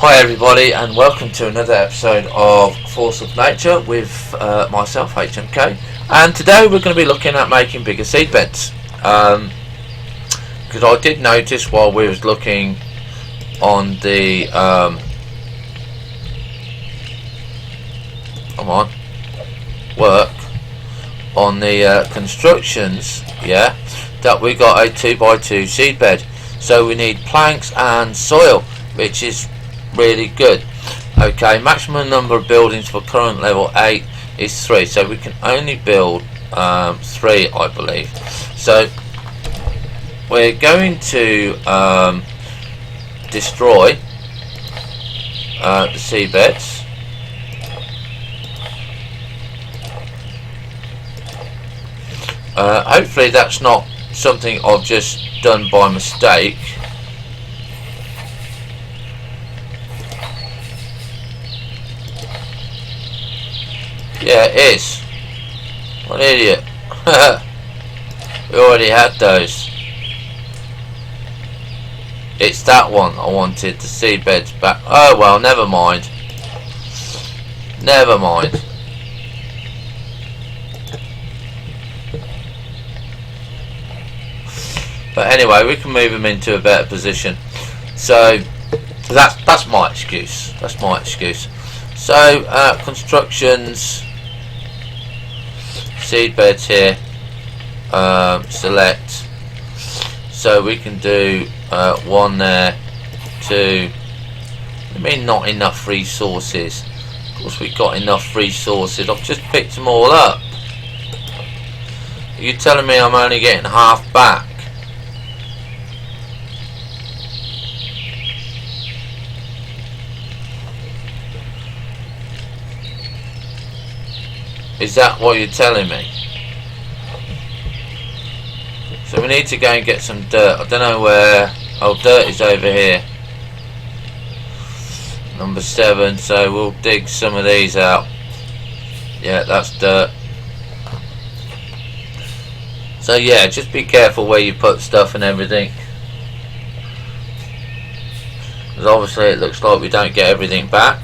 Hi everybody, and welcome to another episode of Force of Nature with myself, HMK. And today we're going to be looking at making bigger seed beds. Because I did notice while we was looking on the work on the constructions, that we got a 2x2 seed bed. So we need planks and soil, which is really good. Okay, maximum number of buildings for current level 8 is 3, so we can only build 3, I believe. So we're going to destroy the seabeds. Hopefully that's not something I've just done by mistake. Yeah, it is. What an idiot. We already had those. It's that one I wanted, the seabeds back. Oh well, never mind. Never mind. But anyway, we can move them into a better position. So that's my excuse. That's my excuse. So constructions. Seed beds here, select, so we can do 1 there, 2. I mean, not enough resources. Of course we got enough resources, I've just picked them all up. Are you telling me I'm only getting half back? Is that what you're telling me? So we need to go and get some dirt. I don't know where. Oh, dirt is over here. Number 7. So we'll dig some of these out. Yeah, that's dirt. So yeah, just be careful where you put stuff and everything. Because obviously it looks like we don't get everything back.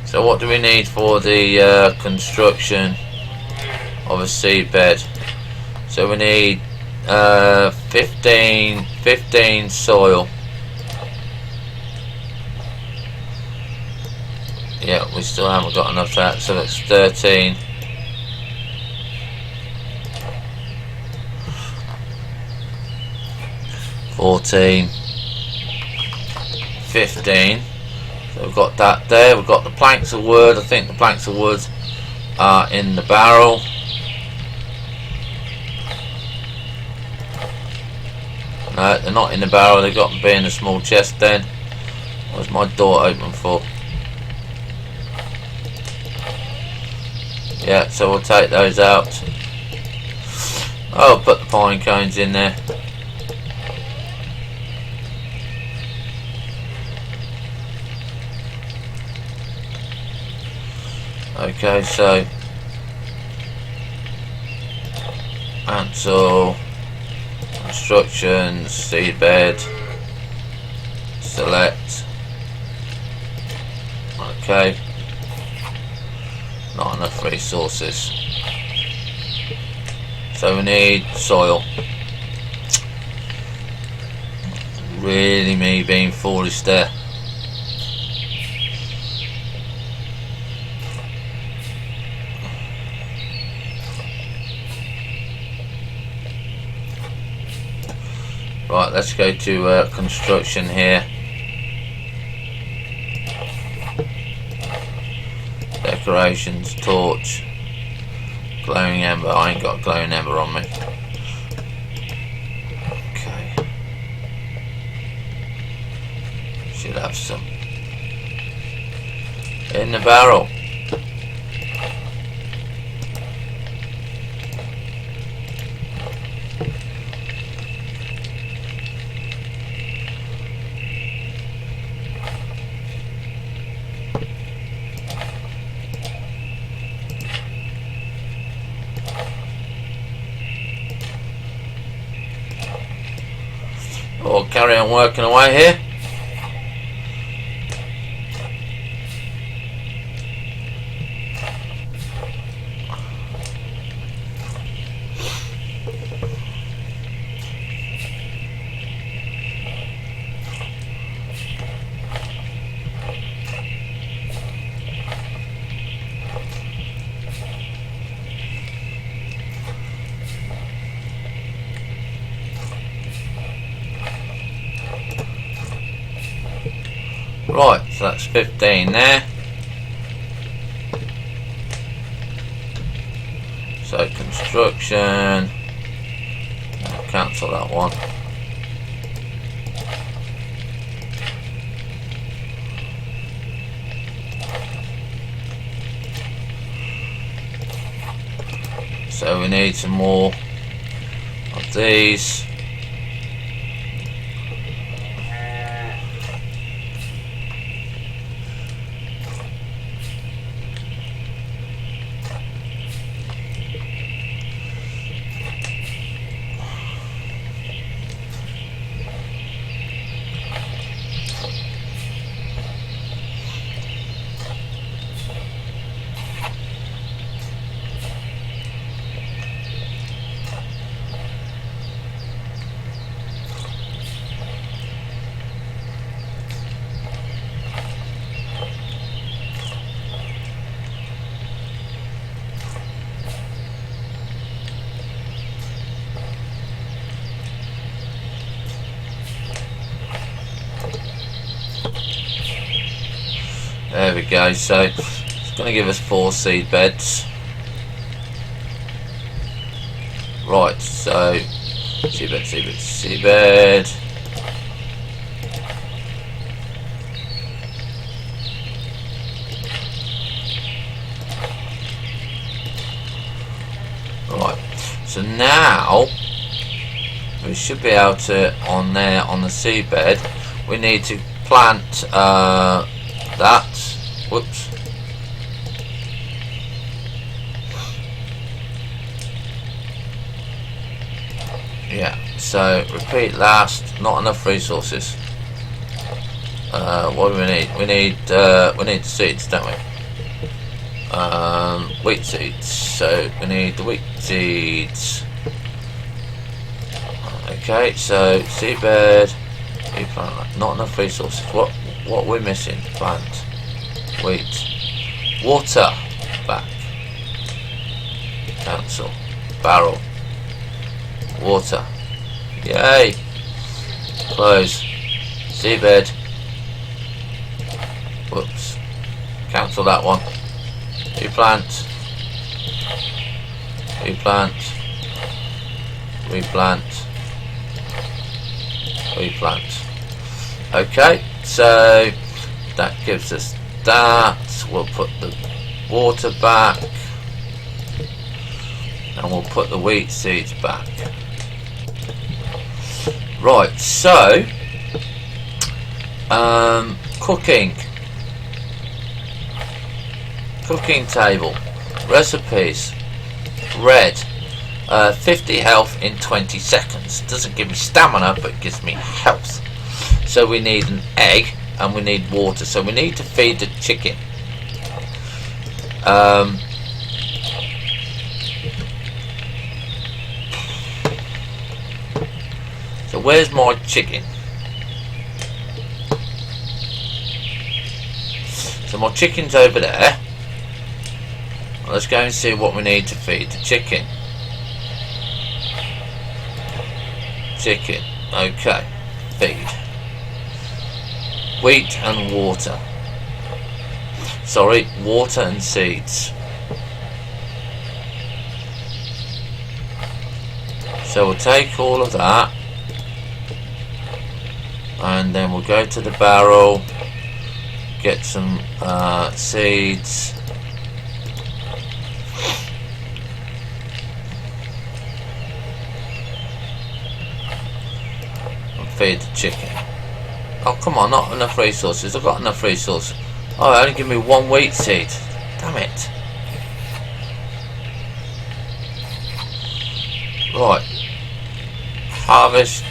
So what do we need for the construction of a seed bed? So we need 15 soil. Yeah, we still haven't got enough of that, so that's 13. 14. 15. So we've got that there. We've got the planks of wood. I think the planks of wood are in the barrel. No, they're not in the barrel. They've got to be in a small chest then. What's my door open for? Yeah, so we'll take those out. Oh, put the pine cones in there. Okay, so Ansel, constructions, seedbed, select. Okay, not enough resources, so we need soil. Really me being foolish there. Right, let's go to construction here. Decorations, torch, glowing ember. I ain't got a glowing ember on me. Okay. Should have some in the barrel. So I'll carry on working away here. Right, so that's 15 there. So construction, I'll cancel that one. So we need some more of these. There we go, so it's going to give us 4 seed beds. Right, so seed bed, seed bed, seed bed. Right, so now we should be able to, on there, on the seed bed, we need to plant that. Whoops. Yeah, so repeat last, not enough resources. What do we need? We need seeds, don't we? Wheat seeds. So we need the wheat seeds. Okay, so seedbed. Not enough resources. What are we missing? Plant. Wheat. Water. Back. Cancel. Barrel. Water. Yay. Close. Seabed. Whoops. Cancel that one. Replant. Replant. Replant. Replant. Okay, so that gives us that. We'll put the water back, and we'll put the wheat seeds back. Right, so cooking table, recipes, red, 50 health in 20 seconds. Doesn't give me stamina, but it gives me health. So we need an egg and we need water, so we need to feed the chicken. So where's my chicken? So my chicken's over there. Let's go and see what we need to feed the chicken. Chicken, okay, feed. Wheat and water. Sorry, water and seeds. So we'll take all of that, and then we'll go to the barrel, get some seeds. And feed the chicken. Oh, come on, not enough resources. I've got enough resources. Oh, only give me 1 wheat seed. Damn it. Right. Harvest.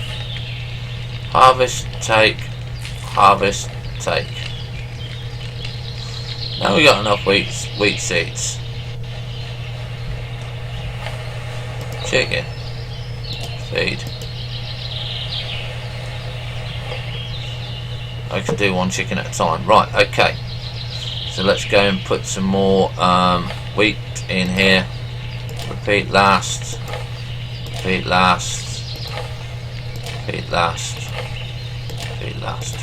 Harvest, take, harvest, take. Now we got enough wheat seeds. Chicken. Feed. I can do one chicken at a time. Right, okay. So let's go and put some more wheat in here. Repeat last. Repeat last. Repeat last. Repeat last.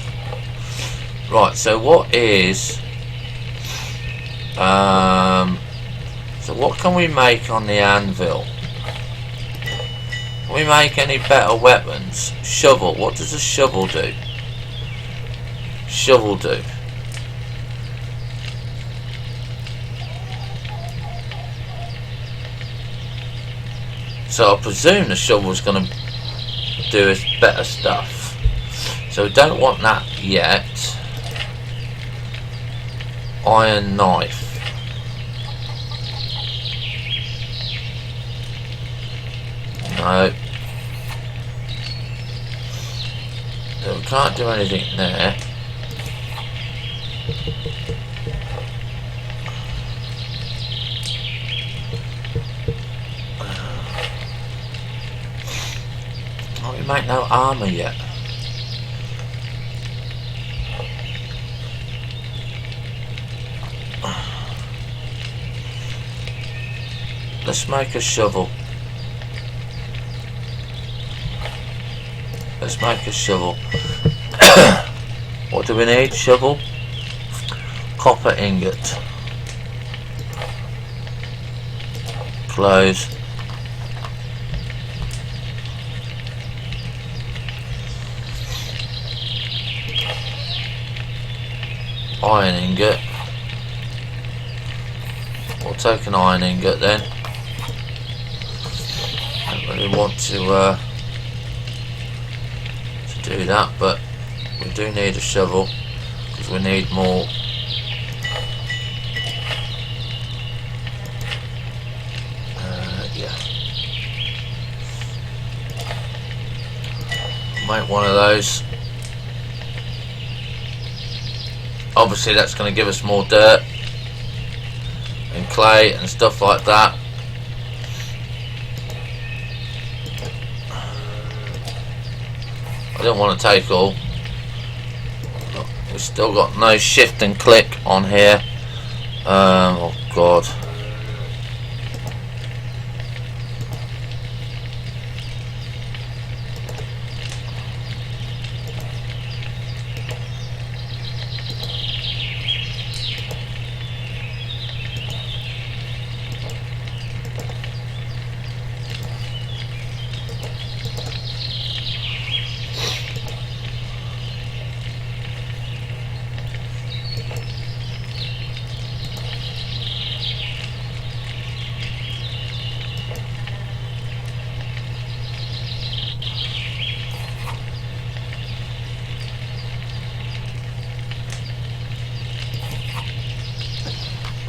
Right, so what is... so what can we make on the anvil? Can we make any better weapons? Shovel. What does a shovel do? Shovel do. So I presume the shovel's going to do us better stuff. So we don't want that yet. Iron knife. No. So we can't do anything there. Oh, we make no armour yet. Let's make a shovel. Let's make a shovel. What do we need? Shovel? Copper ingot. Close. Iron ingot. We'll take an iron ingot then. Don't really want to do that, but we do need a shovel because we need more. Yeah, make one of those. Obviously that's going to give us more dirt and clay and stuff like that. I don't want to take all. We've still got no shift and click on here. Oh god.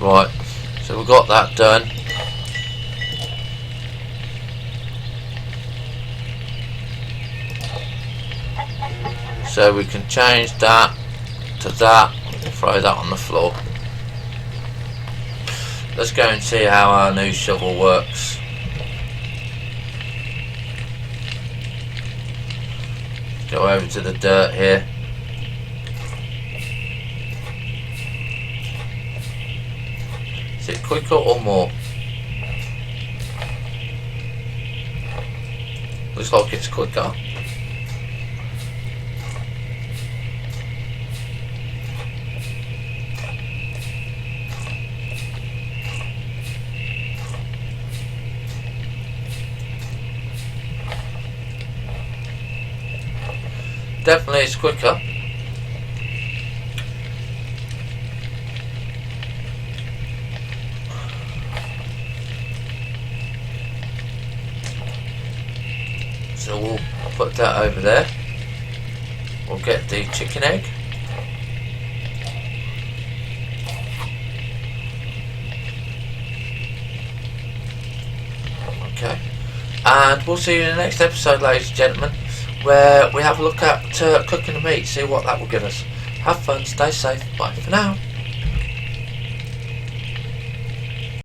Right, so we've got that done. So we can change that to that, throw that on the floor. Let's go and see how our new shovel works. Go over to the dirt here. Is it quicker or more? Looks like it's quicker. Definitely it's quicker. So we'll put that over there. We'll get the chicken egg. Okay. And we'll see you in the next episode, ladies and gentlemen. where we have a look at cooking the meat, see what that will give us. Have fun, stay safe, bye for now.